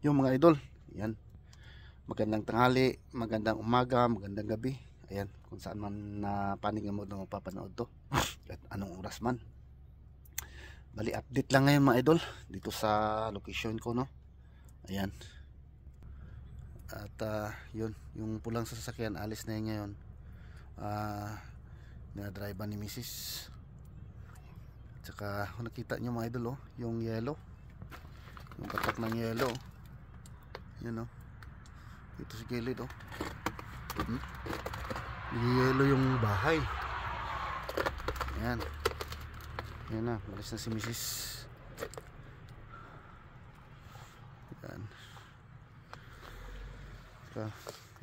yung mga idol. Yan. Magandang tanghali, magandang umaga, magandang gabi. Ayan, kung saan man na panig mo na mapapanood to. At anong oras man. Bali, update lang ngayon mga idol. Dito sa location ko, no. Ayan. At yun, yung pulang sasakyan, alis na yun ngayon. Dinadrive ni Mrs. Tsaka nakita nyo mga idol, oh, yung yellow, yung patak ng yellow, yun, oh, dito sa gilid, oh. Yellow yung bahay. Ayan, yan na, malis na si Mrs. Ayan. So,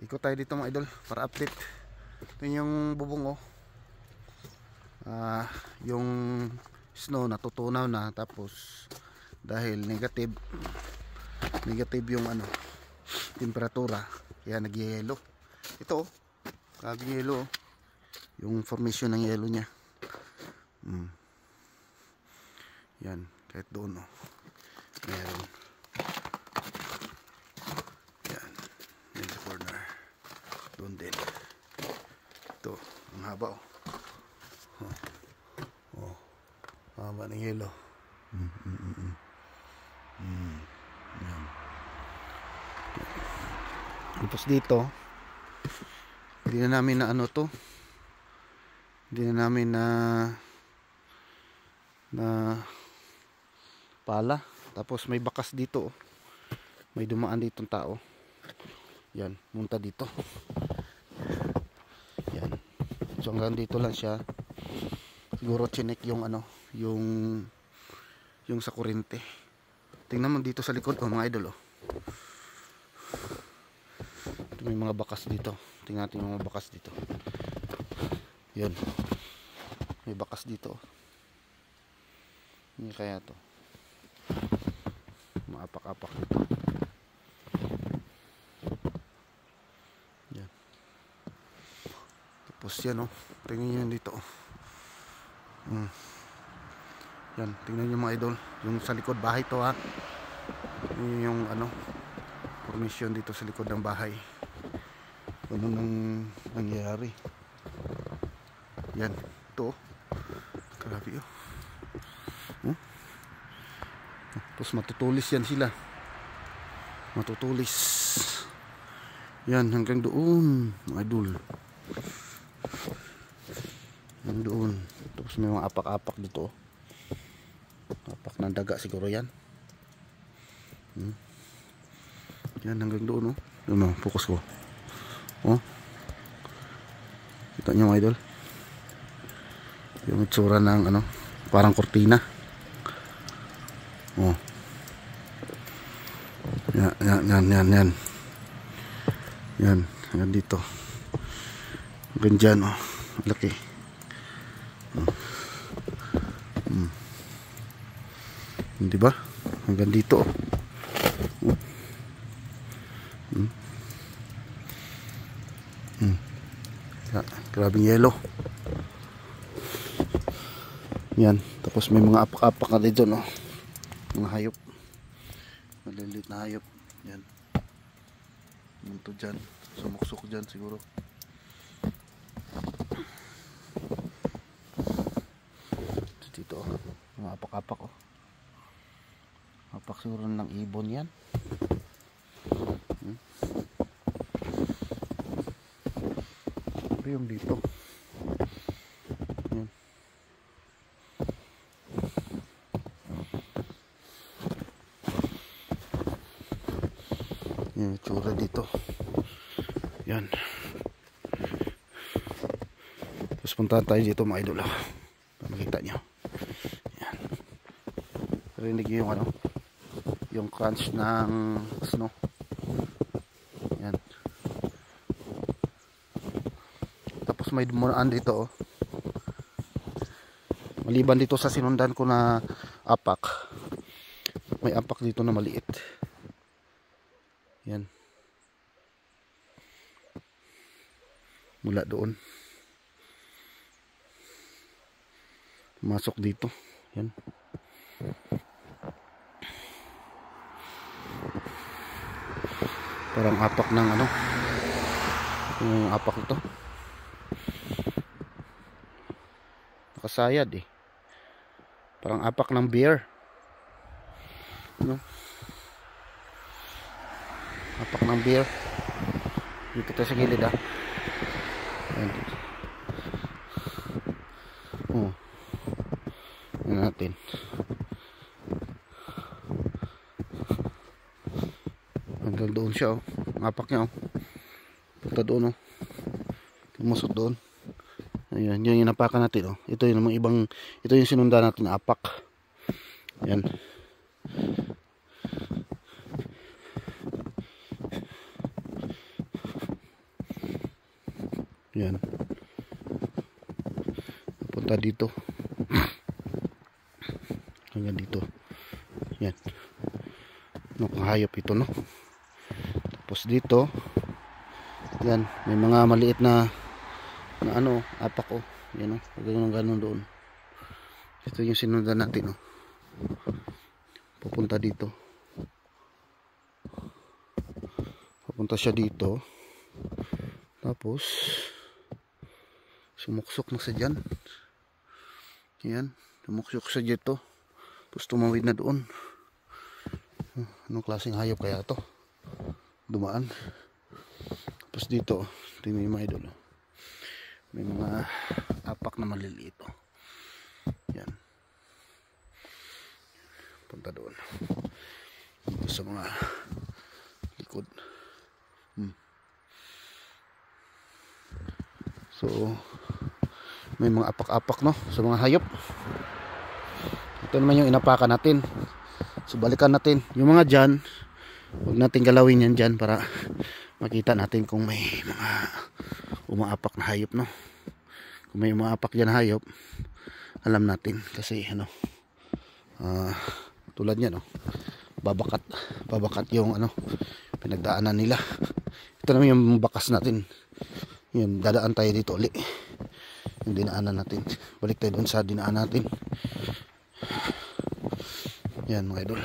ikot tayo dito mga idol para update. Ito yung bubong, oh. Yung snow natutunaw na, tapos dahil negative yung temperatura, kaya nag-yellow. Ito, grabe yellow, yung formation ng yellow niya. Yan, kahit doon, oh, meron. Yan, yan sa corner, doon din. Ito, ang haba, oh. Haba ng yellow. Yan. Tapos dito, hindi na namin na to, hindi na namin na pala. Tapos may bakas dito, oh. May dumaan ditong tao. Yan, munta dito. Yan. So hanggang dito lang siya. Siguro chinek yung yung sa kurente. Tingnan mo dito sa likod, oh mga idol, oh. Ito, may mga bakas dito. Tingnan natin yung mga bakas dito. Yun. May bakas dito, oh. Hindi kaya to. Maapak-apak dito. Yan. Tapos yan, oh. Tingnan nyo dito, oh. Yan, tingnan nyo mga idol, yung sa likod bahay to, ha. Yung formation dito sa likod ng bahay. Ano nang nangyari? Yan, ito, grabe, oh. Tapos matutulis yan sila. Matutulis. Yan, hanggang doon mga idol. Hanggang doon. Tapos may mga apak-apak dito, oh. Apak ng daga siguro yan. Yan, hanggang doon, oh. Doon, oh, focus ko, oh. Kita nyo mga idol, yung itsura ng parang kortina, oh. Yan hanggang dito, hanggang dyan, oh. Laki, di ba? Hanggang dito, oh. Grabing yellow. Yan, tapos may mga apak-apak na dito, no? Mga hayop, maliliit na hayop. Yan, munto dyan, sumuksok dyan siguro. Dito, oh, mga apak-apak, oh. Apak siguro ng ibon yan. Yung dito, yan. Yung tsura dito, yan. Tapos puntahan tayo dito mga idol, para makita nyo. Yan, rinig yung yung crunch ng snow. Yan. May dumaan dito, oh. Maliban dito sa sinundan ko na apak, may apak dito na maliit. Yan, mula doon masok dito. Yan, Parang apak ng ano, yung apak ito nakasayad eh, parang apak ng beer, no? Apak ng beer. Dito tayo sa gilid ah. Ayan. Oh. Yan natin. Hanggang doon siya oh. Apak niya oh. Punta doon oh. Lumusot doon. Ayan, yun yung napakan natin oh. Ito yung mga ibang, ito yung sinundan natin na apak. Ayan. Ayan. Punta dito. Hanggang dito. Ayan. Nakahayop ito no. Tapos dito. Ayan, may mga maliit na ano, apak oh. Ayan oh, ganun doon. Ito yung sinundan natin oh. Pupunta dito. Pupunta siya dito. Tapos sumuksok na sa dyan. Ayan, sumuksok sa dito. Tapos tumawid na doon. Anong klaseng hayop kaya to? Dumaan. Tapos dito, tingnan yung mga idol. May mga apak na maliliit. Yan. Punta doon. Dito sa mga likod. So, may mga apak-apak no sa mga hayop. Ito naman yung inapakan natin. So, balikan natin. Yung mga dyan, huwag natin galawin yan dyan para makita natin kung may mga umaapak na hayop no. Kung may umaapak dyan na hayop, alam natin kasi ano, tulad niya no, babakat yung ano, pinagdaanan nila. Ito naman yung bakas natin. Yun, dadaan tayo dito ulit. Yung dinaanan natin. Balik tayo dun sa dinaanan natin. Yan mga idol.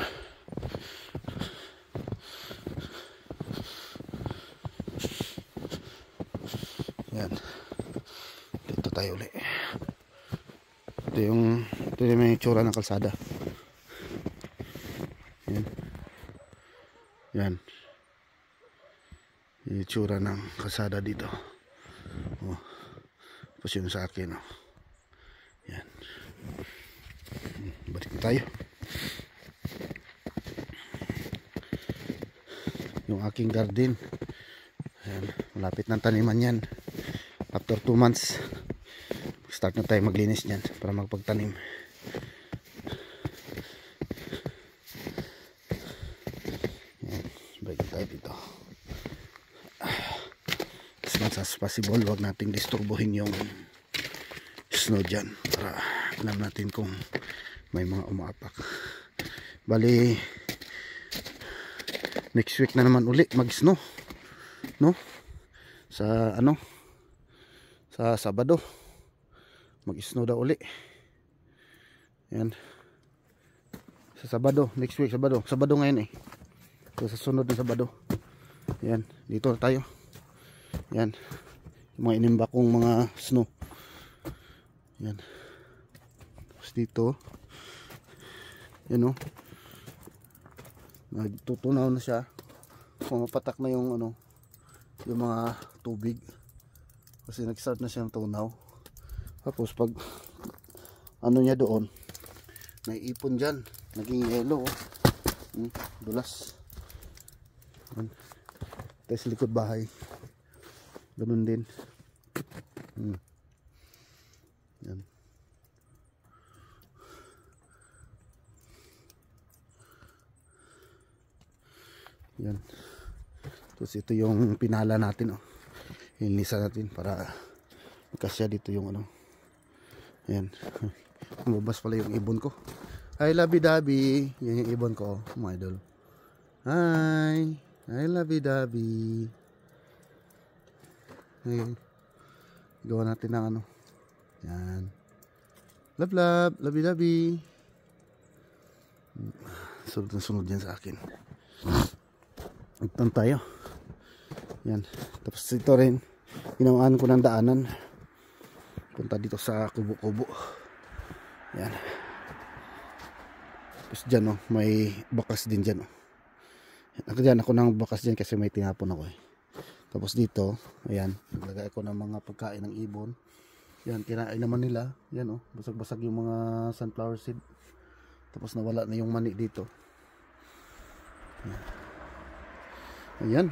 Yan. Dito tayo ulit. Ito yung may itsura ng kalsada. Yan. Yan. Yung itsura ng kalsada dito. Oh. Tapos yun sa akin oh. Yan. Balik na tayo. Yung aking garden. Ayan, malapit ng taniman yan. After 2 months start na tayo maglinis yan para magpagtanim. Ayan, balik tayo dito. As much as possible, huwag nating disturbuhin yung snow dyan para alam natin kung may mga umaapak. Bali next week na naman uli mag snow no, sa ano, sa Sabado mag snow daw uli. Yan sa Sabado, next week Sabado ngayon eh. So sa sunod na Sabado, yan dito tayo. Yan yung mga inimba kong mga snow. Yan tapos dito yan o, nagtutunaw na siya. Pumapatak na yung ano, yung mga tubig kasi nag-start na siyang tunaw. Tapos pag ano niya doon, naiipon dyan, naging yellow dulas. Tapos likod bahay ganun din. Yan. Yan. Tapos ito yung pinala natin oh. Hinlisa natin para kasya dito yung ano. Yan. Lumabas pala yung ibon ko. Hi Labi Dabi. Yan yung ibon ko, mga idol. Hi. Hi Labi Dabi. Ayan. Gawa natin ng ano. Yan. Love love. Labi Dabi. Sunod na sunod yan sa akin. Ito tayo. Yan. Tapos ito rin, ginawan ko ng daanan. Punta dito sa kubo-kubo. Yan. Tapos dyan may bakas din dyan Nakadyan ako ng bakas dyan kasi may tinapon ako Tapos dito, ayan, naglagay ako ng mga pagkain ng ibon. Yan, kinain naman nila. Yan basag-basag yung mga sunflower seed. Tapos nawala na yung mani dito. Ayan.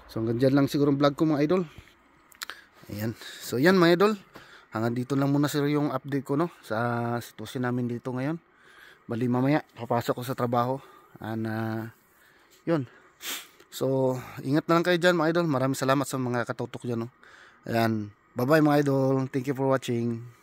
So hanggang dyan lang siguro vlog ko mga idol. Ayan. So yan mga idol. Hanggang dito lang muna sir yung update ko sa sitwasyon namin dito ngayon. Bali mamaya papasok ko sa trabaho. Yun. So ingat na lang kayo dyan mga idol. Maraming salamat sa mga katutok dyan Ayan. Bye bye mga idol. Thank you for watching.